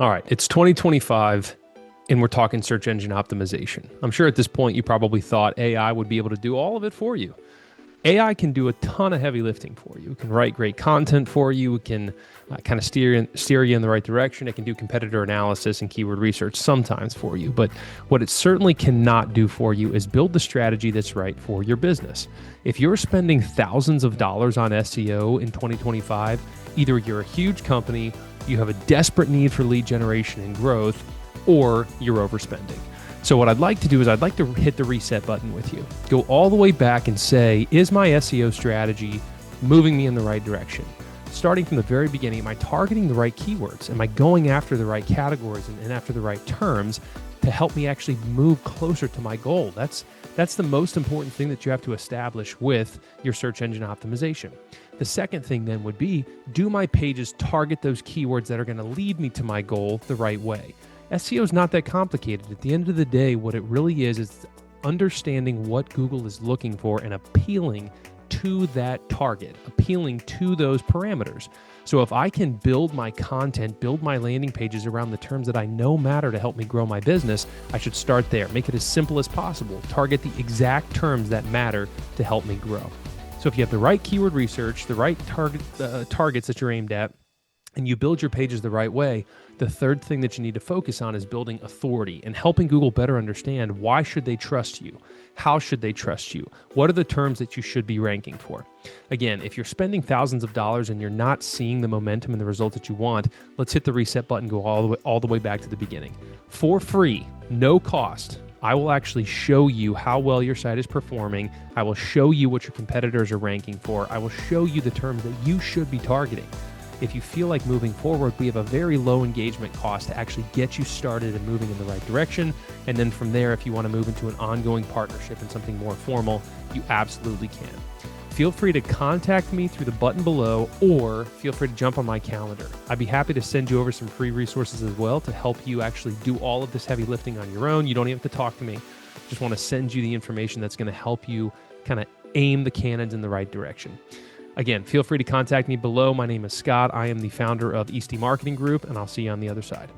All right, it's 2025 and we're talking search engine optimization. I'm sure at this point you probably thought AI would be able to do all of it for you. AI can do a ton of heavy lifting for you. It can write great content for you. It can kind of steer you in the right direction. It can do competitor analysis and keyword research sometimes for you. But what it certainly cannot do for you is build the strategy that's right for your business. If you're spending thousands of dollars on SEO in 2025, either you're a huge company, you have a desperate need for lead generation and growth, or you're overspending. So what I'd like to do is I'd like to hit the reset button with you. Go all the way back and say, is my SEO strategy moving me in the right direction? Starting from the very beginning, am I targeting the right keywords? Am I going after the right categories and after the right terms to help me actually move closer to my goal? That's the most important thing that you have to establish with your search engine optimization. The second thing then would be, do my pages target those keywords that are going to lead me to my goal the right way? SEO is not that complicated. At the end of the day, what it really is understanding what Google is looking for and appealing to that target, appealing to those parameters. So if I can build my content, build my landing pages around the terms that I know matter to help me grow my business, I should start there. Make it as simple as possible. Target the exact terms that matter to help me grow. So if you have the right keyword research, the right targets that you're aimed at, and you build your pages the right way, the third thing that you need to focus on is building authority and helping Google better understand why should they trust you? How should they trust you? What are the terms that you should be ranking for? Again, if you're spending thousands of dollars and you're not seeing the momentum and the results that you want, let's hit the reset button, go all the way back to the beginning. For free, no cost, I will actually show you how well your site is performing. I will show you what your competitors are ranking for. I will show you the terms that you should be targeting. If you feel like moving forward, we have a very low engagement cost to actually get you started and moving in the right direction. And then from there, if you want to move into an ongoing partnership and something more formal, you absolutely can. Feel free to contact me through the button below, or feel free to jump on my calendar. I'd be happy to send you over some free resources as well to help you actually do all of this heavy lifting on your own. You don't even have to talk to me. Just want to send you the information that's going to help you kind of aim the cannons in the right direction. Again, feel free to contact me below. My name is Scott. I am the founder of Easty Marketing Group, and I'll see you on the other side.